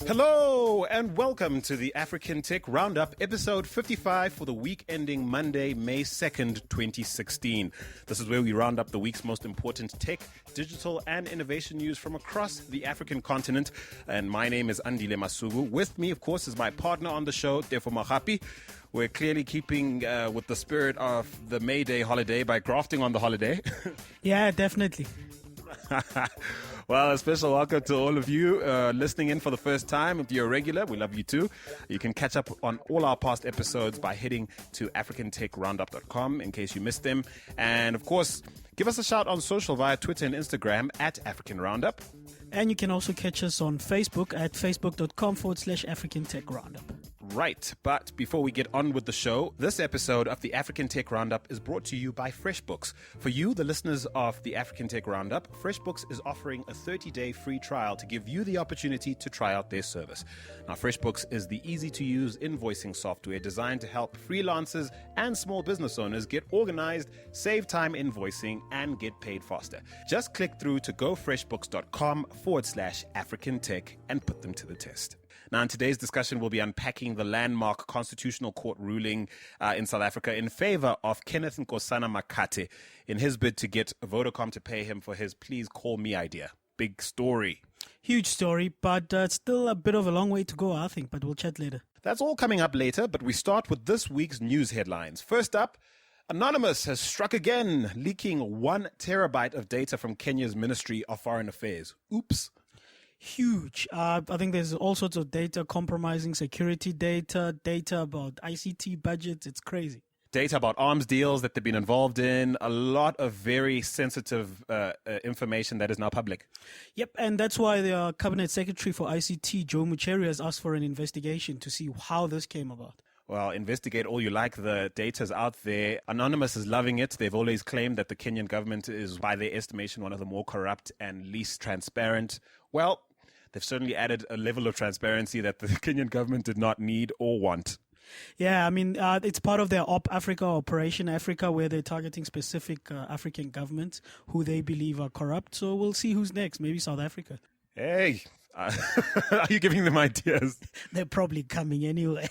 Hello and welcome to the African Tech Roundup, episode 55 for the week ending Monday, May 2nd, 2016. This is where we round up the week's most important tech, digital and innovation news from across the African continent. And my name is Andile Masubu. With me, of course, is my partner on the show, Tefo Mahapi. We're clearly keeping with the spirit of the May Day holiday by grafting on the holiday. Yeah, definitely. Well, a special welcome to all of you listening in for the first time. If you're a regular, we love you too. You can catch up on all our past episodes by heading to africantechroundup.com in case you missed them. And of course, give us a shout on social via Twitter and Instagram at African Roundup. And you can also catch us on Facebook at facebook.com/African Tech Roundup. Right, but before we get on with the show, this episode of the African Tech Roundup is brought to you by FreshBooks. For you, the listeners of the African Tech Roundup, FreshBooks is offering a 30-day free trial to give you the opportunity to try out their service. Now, FreshBooks is the easy-to-use invoicing software designed to help freelancers and small business owners get organized, save time invoicing, and get paid faster. Just click through to gofreshbooks.com/African Tech and put them to the test. Now, in today's discussion, we'll be unpacking the landmark Constitutional Court ruling in South Africa in favor of Kenneth Nkosana Makate in his bid to get Vodacom to pay him for his Please Call Me idea. Big story. Huge story, but still a bit of a long way to go, I think, but we'll chat later. That's all coming up later, but we start with this week's news headlines. First up, Anonymous has struck again, leaking 1 terabyte of data from Kenya's Ministry of Foreign Affairs. Oops. Huge. I think there's all sorts of data compromising security data about ICT budgets. It's crazy. Data about arms deals that they've been involved in, a lot of very sensitive information that is now public. Yep, and that's why the Cabinet Secretary for ICT, Joe Mucheru, has asked for an investigation to see how this came about. Well, investigate all you like. The data's out there. Anonymous is loving it. They've always claimed that the Kenyan government is, by their estimation, one of the more corrupt and least transparent. Well, they've certainly added a level of transparency that the Kenyan government did not need or want. Yeah, I mean, it's part of their Operation Africa, where they're targeting specific African governments who they believe are corrupt. So we'll see who's next. Maybe South Africa. Hey, are you giving them ideas? They're probably coming anyway.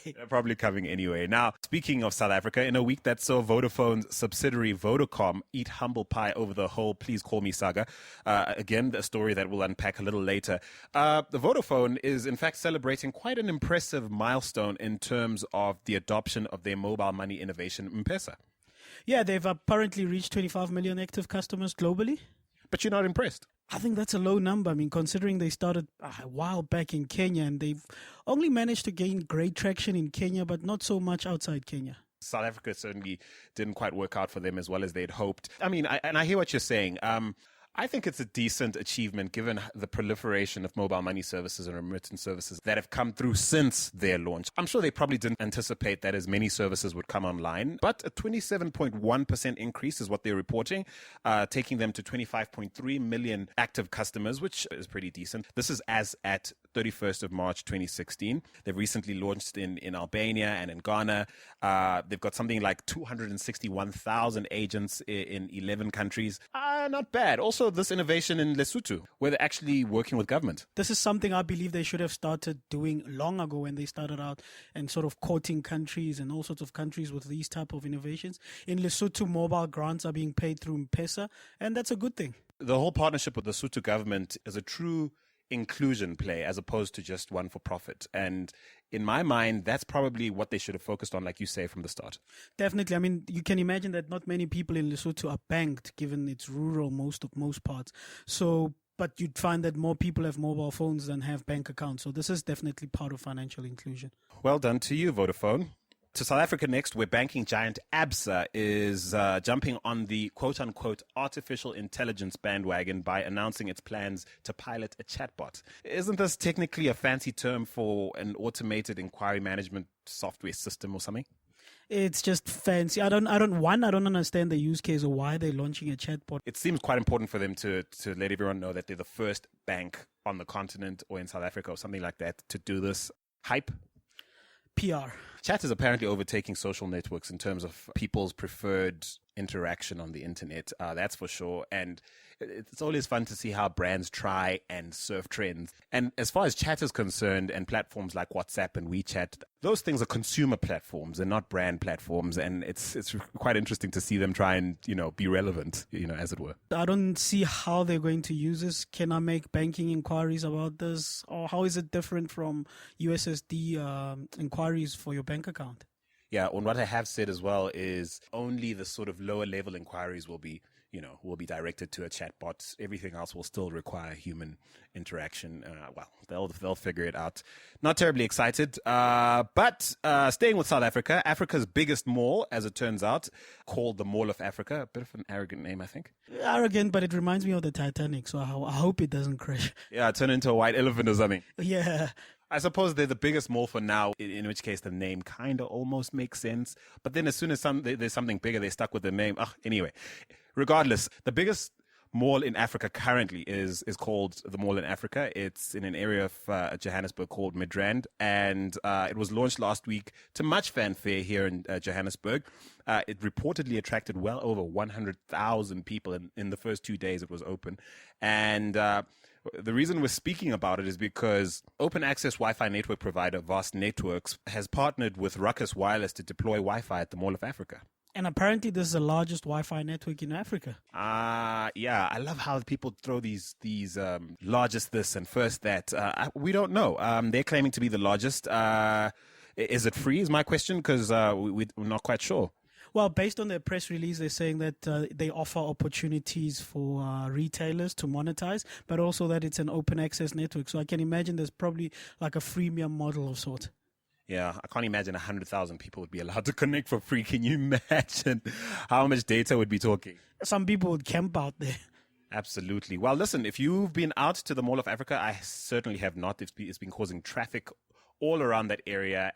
Now, speaking of South Africa, in a week that saw Vodafone's subsidiary Vodacom eat humble pie over the whole Please Call Me saga, again, a story that we'll unpack a little later. The Vodafone is, in fact, celebrating quite an impressive milestone in terms of the adoption of their mobile money innovation, M-Pesa. Yeah, they've apparently reached 25 million active customers globally. But you're not impressed? I think that's a low number. I mean, considering they started a while back in Kenya and they've only managed to gain great traction in Kenya, but not so much outside Kenya. South Africa certainly didn't quite work out for them as well as they'd hoped. I mean, I hear what you're saying. I think it's a decent achievement given the proliferation of mobile money services and remittance services that have come through since their launch. I'm sure they probably didn't anticipate that as many services would come online, but a 27.1% increase is what they're reporting, taking them to 25.3 million active customers, which is pretty decent. This is as at 31st of March 2016. They've recently launched in Albania and in Ghana. They've got something like 261,000 agents in 11 countries. Not bad. Also, this innovation in Lesotho, where they're actually working with government. This is something I believe they should have started doing long ago when they started out and sort of courting countries and all sorts of countries with these type of innovations. In Lesotho, mobile grants are being paid through M-Pesa, and that's a good thing. The whole partnership with the Lesotho government is a true inclusion play as opposed to just one for profit. And in my mind, that's probably what they should have focused on, like you say, from the start. Definitely. I mean, you can imagine that not many people in Lesotho are banked, given it's rural most parts. So, but you'd find that more people have mobile phones than have bank accounts. So this is definitely part of financial inclusion. Well done to you, Vodafone. To South Africa next, where banking giant Absa is jumping on the quote-unquote artificial intelligence bandwagon by announcing its plans to pilot a chatbot. Isn't this technically a fancy term for an automated inquiry management software system or something? It's just fancy. I don't understand the use case or why they're launching a chatbot. It seems quite important for them to let everyone know that they're the first bank on the continent or in South Africa or something like that to do this. Hype? PR. Chat is apparently overtaking social networks in terms of people's preferred interaction on the internet. That's for sure. And it's always fun to see how brands try and surf trends. And as far as chat is concerned, and platforms like WhatsApp and WeChat, those things are consumer platforms and not brand platforms. And it's quite interesting to see them try and, be relevant, as it were. I don't see how they're going to use this. Can I make banking inquiries about this? Or how is it different from USSD inquiries for your bank account? Yeah, and what I have said as well is only the sort of lower level inquiries will be directed to a chatbot. Everything else will still require human interaction. They'll figure it out. Not terribly excited, but staying with South Africa, Africa's biggest mall, as it turns out, called the Mall of Africa. A bit of an arrogant name, I think. Arrogant, but it reminds me of the Titanic, so I hope it doesn't crash. Yeah, turn into a white elephant or something. Yeah. I suppose they're the biggest mall for now, in which case the name kind of almost makes sense. But then as soon as there's something bigger, they're stuck with the name. Anyway, regardless, the biggest mall in Africa currently is called the Mall in Africa. It's in an area of Johannesburg called Midrand, and it was launched last week to much fanfare here in Johannesburg. It reportedly attracted well over 100,000 people in the first 2 days it was open. And the reason we're speaking about it is because open access Wi-Fi network provider Vast Networks has partnered with Ruckus Wireless to deploy Wi-Fi at the Mall of Africa. And apparently this is the largest Wi-Fi network in Africa. Yeah. I love how people throw these largest this and first that. We don't know. They're claiming to be the largest. Is it free is my question, because we're not quite sure. Well, based on their press release, they're saying that they offer opportunities for retailers to monetize, but also that it's an open access network. So I can imagine there's probably like a freemium model of sort. Yeah, I can't imagine 100,000 people would be allowed to connect for free. Can you imagine how much data we'd be talking? Some people would camp out there. Absolutely. Well, listen, if you've been out to the Mall of Africa, I certainly have not. It's been causing traffic all around that area,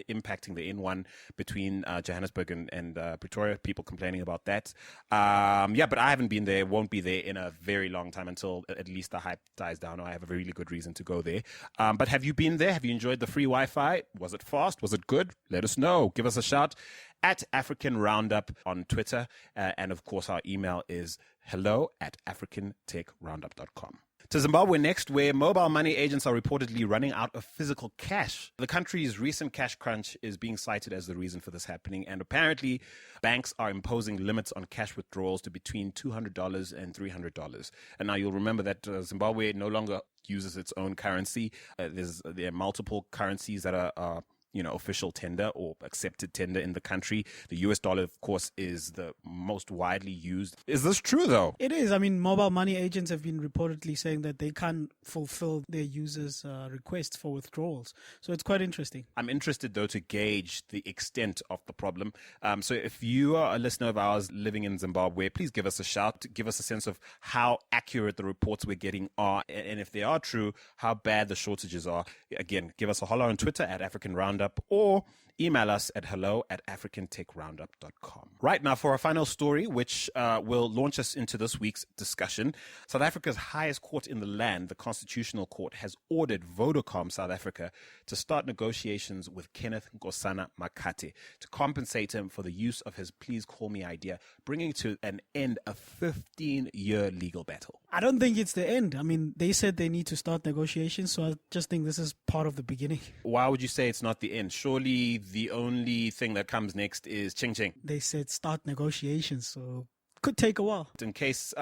impacting the N1 between Johannesburg and Pretoria. People complaining about that. But I haven't been there, won't be there in a very long time until at least the hype dies down, or I have a really good reason to go there. But have you been there? Have you enjoyed the free Wi-Fi? Was it fast? Was it good? Let us know. Give us a shout at African Roundup on Twitter. And of course, our email is hello@africantechroundup.com. To Zimbabwe next, where mobile money agents are reportedly running out of physical cash. The country's recent cash crunch is being cited as the reason for this happening, and apparently banks are imposing limits on cash withdrawals to between $200 and $300. And now you'll remember that Zimbabwe no longer uses its own currency. There are multiple currencies that are official tender or accepted tender in the country. The US dollar, of course, is the most widely used. Is this true, though? It is. I mean, mobile money agents have been reportedly saying that they can't fulfill their users' requests for withdrawals. So it's quite interesting. I'm interested, though, to gauge the extent of the problem. So if you are a listener of ours living in Zimbabwe, please give us a shout. Give us a sense of how accurate the reports we're getting are. And if they are true, how bad the shortages are. Again, give us a holler on Twitter at African Roundup, or email us at hello@africantechroundup.com. Right now, for our final story, which will launch us into this week's discussion, South Africa's highest court in the land, the Constitutional Court, has ordered Vodacom South Africa to start negotiations with Kenneth Nkosana Makate to compensate him for the use of his Please Call Me idea, bringing to an end a 15-year legal battle. I don't think it's the end. I mean, they said they need to start negotiations, so I just think this is part of the beginning. Why would you say it's not the end? Surely the only thing that comes next is ching ching. They said start negotiations, so could take a while. In case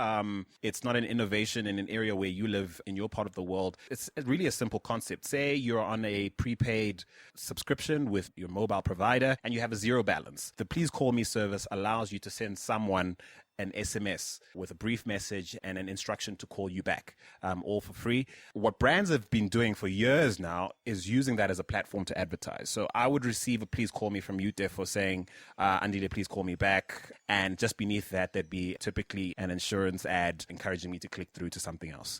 it's not an innovation in an area where you live in your part of the world, it's really a simple concept. Say you're on a prepaid subscription with your mobile provider and you have a zero balance. The Please Call Me service allows you to send someone an SMS with a brief message and an instruction to call you back, all for free. What brands have been doing for years now is using that as a platform to advertise. So I would receive a Please Call Me from you, therefore saying, Andile, please call me back. And just beneath that, there'd be typically an insurance ad encouraging me to click through to something else.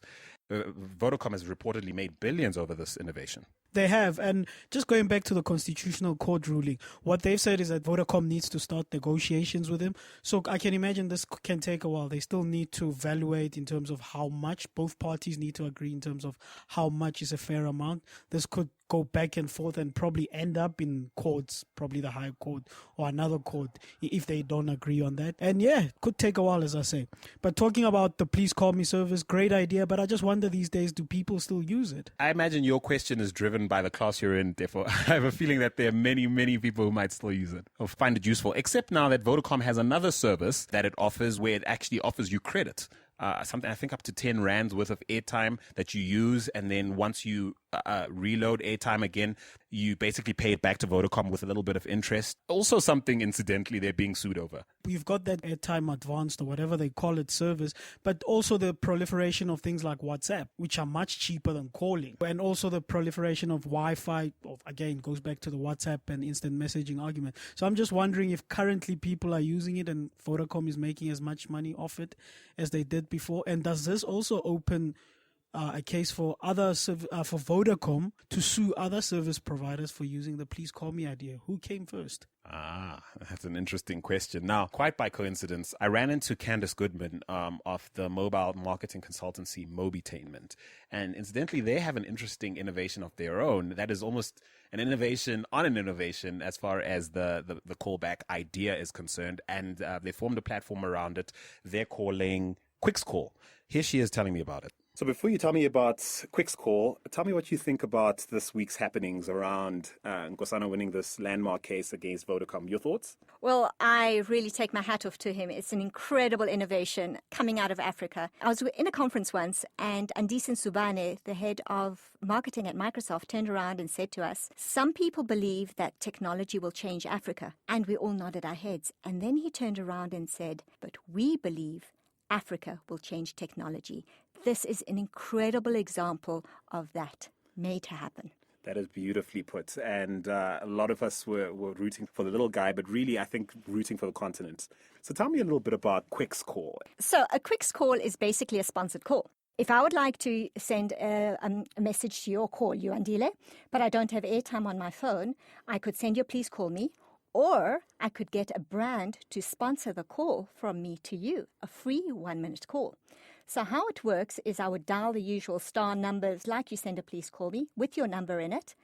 Vodacom has reportedly made billions over this innovation. They have. And just going back to the Constitutional Court ruling, what they've said is that Vodacom needs to start negotiations with him. So I can imagine this can take a while. They still need to evaluate in terms of how much. Both parties need to agree in terms of how much is a fair amount. This could go back and forth and probably end up in courts, probably the High Court or another court, if they don't agree on that. And yeah, it could take a while, as I say. But talking about the Please Call Me service, great idea. But I just wonder these days, do people still use it? I imagine your question is driven by the class you're in. Therefore, I have a feeling that there are many, many people who might still use it or find it useful. Except now that Vodacom has another service that it offers where it actually offers you credit. Something I think up to 10 rands worth of airtime that you use, and then once you reload airtime again, you basically pay it back to Vodacom with a little bit of interest. Also something, incidentally, they're being sued over. We've got that airtime advanced or whatever they call it service, but also the proliferation of things like WhatsApp, which are much cheaper than calling. And also the proliferation of Wi-Fi, again, goes back to the WhatsApp and instant messaging argument. So I'm just wondering if currently people are using it and Vodacom is making as much money off it as they did before. And does this also open a case for for Vodacom to sue other service providers for using the Please Call Me idea? Who came first? That's an interesting question. Now, quite by coincidence, I ran into Candice Goodman of the mobile marketing consultancy Mobitainment. And incidentally, they have an interesting innovation of their own that is almost an innovation on an innovation as far as the callback idea is concerned. And they formed a platform around it. They're calling Quicks Call. Here she is telling me about it. So before you tell me about Quicks Call, tell me what you think about this week's happenings around Nkosana winning this landmark case against Vodacom. Your thoughts? Well, I really take my hat off to him. It's an incredible innovation coming out of Africa. I was in a conference once, and Andisen Subane, the head of marketing at Microsoft, turned around and said to us, some people believe that technology will change Africa. And we all nodded our heads. And then he turned around and said, but we believe Africa will change technology. This is an incredible example of that made to happen. That is beautifully put. And a lot of us were rooting for the little guy, but really, I think, rooting for the continent. So tell me a little bit about Quicks Call. So a Quicks Call is basically a sponsored call. If I would like to send a message to your call, you Andile, but I don't have airtime on my phone, I could send you a Please Call Me, or I could get a brand to sponsor the call from me to you, a free 1-minute call. So how it works is I would dial the usual star numbers like you send a Please Call Me with your number in it,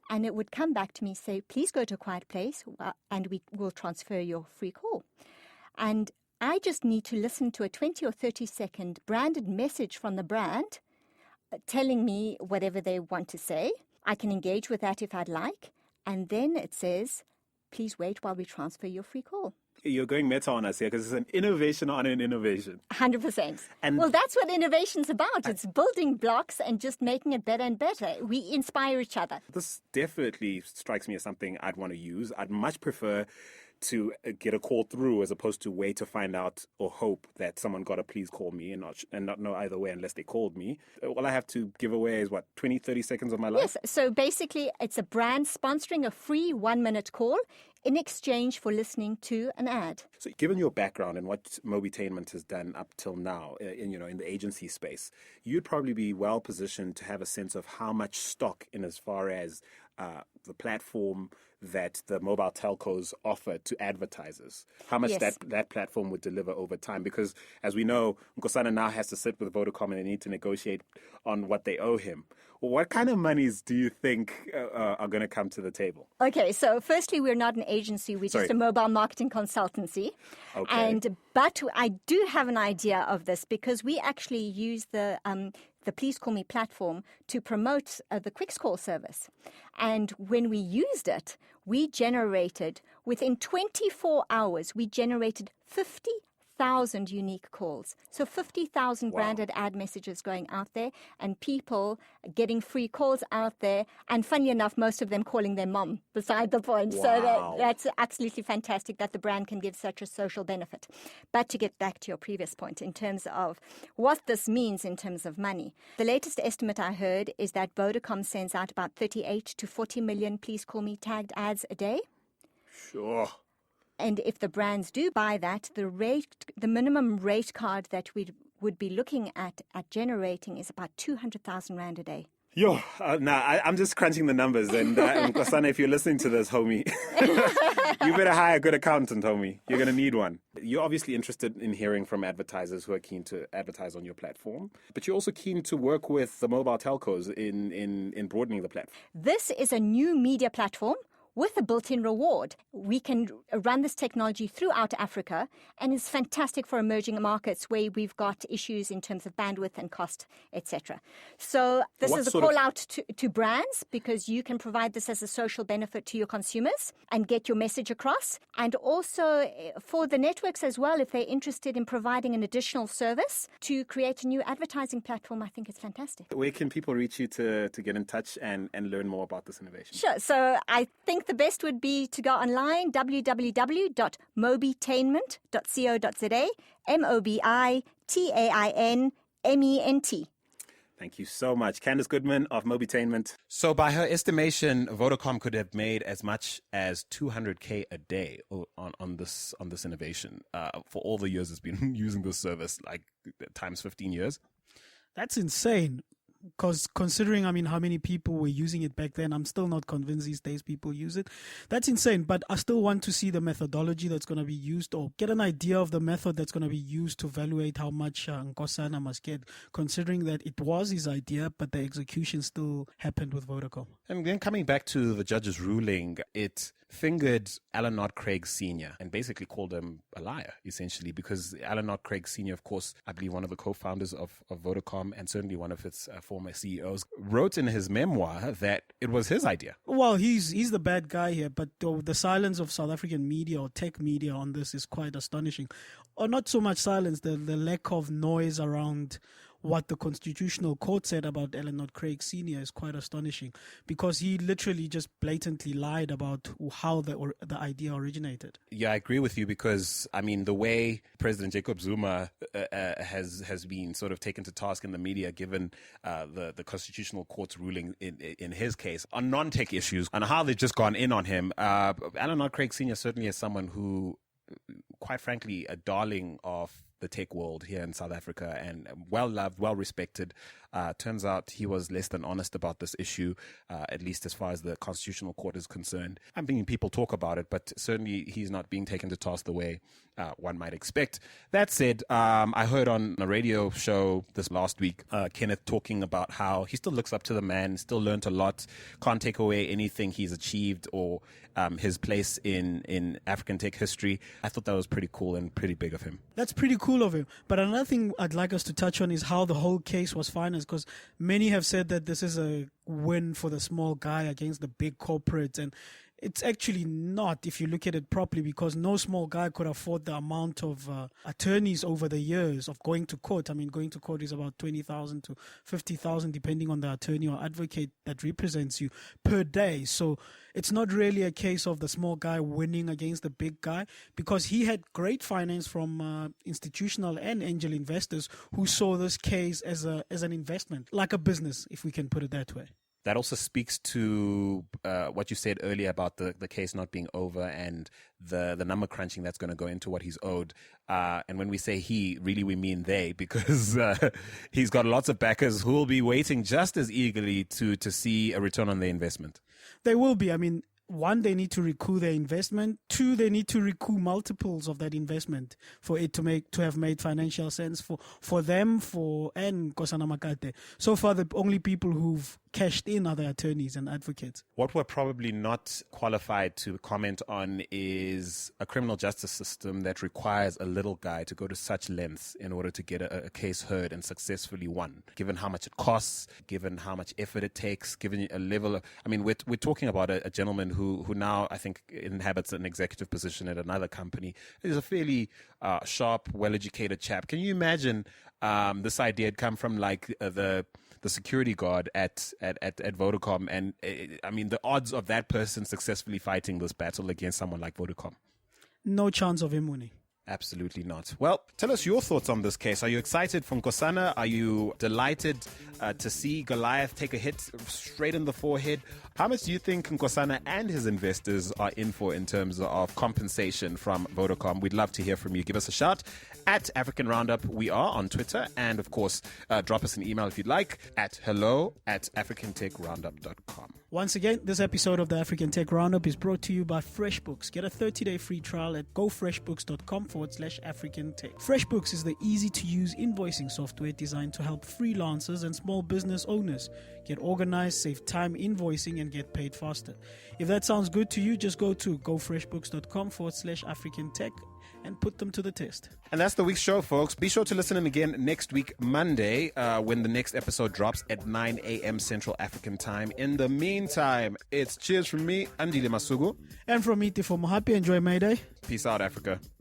and it would come back to me, say, please go to a quiet place, and we will transfer your free call. And I just need to listen to a 20 or 30-second branded message from the brand telling me whatever they want to say. I can engage with that if I'd like, and then it says, please wait while we transfer your free call. You're going meta on us here because it's an innovation on an innovation. 100%. Well, that's what innovation's about. It's building blocks and just making it better and better. We inspire each other. This definitely strikes me as something I'd want to use. I'd much prefer to get a call through as opposed to wait to find out or hope that someone got a Please Call Me and not know either way unless they called me. All I have to give away is 20, 30 seconds of my life? Yes, so basically it's a brand sponsoring a free 1-minute call in exchange for listening to an ad. So given your background and what Mobitainment has done up till now in the agency space, you'd probably be well positioned to have a sense of how much stock in as far as the platform that the mobile telcos offer to advertisers, how much that platform would deliver over time. Because as we know, Nkosana now has to sit with Vodacom and they need to negotiate on what they owe him. What kind of monies do you think are going to come to the table? Okay, so firstly, we're not an agency. We're just a mobile marketing consultancy. Okay. But I do have an idea of this because we actually use the Please Call Me platform to promote the Quicks Call service. And when we used it, we generated, within 24 hours, 50,000 unique calls. So 50,000 branded ad messages going out there and people getting free calls out there. And funny enough, most of them calling their mom, beside the point. Wow. So that's absolutely fantastic that the brand can give such a social benefit. But to get back to your previous point in terms of what this means in terms of money, the latest estimate I heard is that Vodacom sends out about 38 to 40 million Please Call Me tagged ads a day. Sure. And if the brands do buy that, the minimum rate card that we would be looking at generating is about 200,000 Rand a day. I'm just crunching the numbers. And Nkosana, if you're listening to this, homie, you better hire a good accountant, homie. You're going to need one. You're obviously interested in hearing from advertisers who are keen to advertise on your platform, but you're also keen to work with the mobile telcos in broadening the platform. This is a new media platform with a built-in reward. We can run this technology throughout Africa, and it's fantastic for emerging markets where we've got issues in terms of bandwidth and cost, etc. So this is a call out to brands, because you can provide this as a social benefit to your consumers and get your message across. And also for the networks as well, if they're interested in providing an additional service to create a new advertising platform, I think it's fantastic. Where can people reach you to get in touch and learn more about this innovation? Sure. So I think the best would be to go online, www.mobitainment.co.za, MOBITAINMENT. Thank you so much. Candice Goodman of Mobitainment. So by her estimation, Vodacom could have made as much as 200K a day on this innovation for all the years it's been using this service, like times 15 years. That's insane. Because considering, how many people were using it back then, I'm still not convinced these days people use it. That's insane. But I still want to see the methodology that's going to be used, or get an idea of the method that's going to be used to evaluate how much Nkosana must get, considering that it was his idea, but the execution still happened with Vodacom. And then coming back to the judge's ruling, it fingered Alan Knott Craig Sr. and basically called him a liar, essentially, because Alan Knott Craig Sr., of course, I believe one of the co-founders of Vodacom and certainly one of its former CEOs, wrote in his memoir that it was his idea. Well, he's the bad guy here, but the silence of South African media or tech media on this is quite astonishing. Or not so much silence, the lack of noise around what the Constitutional Court said about Alan Knott Craig Sr. is quite astonishing, because he literally just blatantly lied about how the idea originated. Yeah, I agree with you, because, the way President Jacob Zuma has been sort of taken to task in the media, given the Constitutional Court's ruling in his case on non-tech issues and how they've just gone in on him. Alan Knott Craig Sr. certainly is someone who, quite frankly, a darling of the tech world here in South Africa, and well loved, well respected. Turns out he was less than honest about this issue, at least as far as the Constitutional Court is concerned. I'm thinking people talk about it, but certainly he's not being taken to task the way one might expect. That said, I heard on a radio show this last week, Kenneth talking about how he still looks up to the man, still learned a lot, can't take away anything he's achieved or his place in African tech history. I thought that was pretty cool and pretty big of him. That's pretty cool of him. But another thing I'd like us to touch on is how the whole case was financed, because many have said that this is a win for the small guy against the big corporates, and it's actually not, if you look at it properly, because no small guy could afford the amount of attorneys over the years of going to court. Going to court is about 20,000 to 50,000, depending on the attorney or advocate that represents you per day. So it's not really a case of the small guy winning against the big guy, because he had great finance from institutional and angel investors who saw this case as an investment, like a business, if we can put it that way. That also speaks to what you said earlier about the case not being over and the number crunching that's going to go into what he's owed. And when we say he, really we mean they, because he's got lots of backers who will be waiting just as eagerly to see a return on their investment. They will be. One, they need to recoup their investment. Two, they need to recoup multiples of that investment for it to have made financial sense for them, and Nkosana Makate. So far, the only people who've cashed in are the attorneys and advocates. What we're probably not qualified to comment on is a criminal justice system that requires a little guy to go to such lengths in order to get a case heard and successfully won, given how much it costs, given how much effort it takes, given a level of, we're talking about a gentleman who now I think inhabits an executive position at another company. He's a fairly sharp, well-educated chap. Can you imagine this idea had come from like the security guard at Vodacom, and the odds of that person successfully fighting this battle against someone like Vodacom? No chance of him winning. Absolutely not. Well, tell us your thoughts on this case. Are you excited for Nkosana? Are you delighted to see Goliath take a hit straight in the forehead? How much do you think Nkosana and his investors are in for in terms of compensation from Vodacom? We'd love to hear from you. Give us a shout at African Roundup. We are on Twitter. And of course, drop us an email if you'd like at hello@africantechroundup.com. Once again, this episode of the African Tech Roundup is brought to you by FreshBooks. Get a 30-day free trial at gofreshbooks.com/AfricanTech. FreshBooks is the easy-to-use invoicing software designed to help freelancers and small business owners get organized, save time invoicing, and get paid faster. If that sounds good to you, just go to gofreshbooks.com/AfricanTech and put them to the test. And that's the week's show, folks. Be sure to listen in again next week, Monday, when the next episode drops at 9 a.m. Central African Time. In the meantime, it's cheers from me, Andile Masugu. And from me, Tifo Mohapi. Enjoy May Day. Peace out, Africa.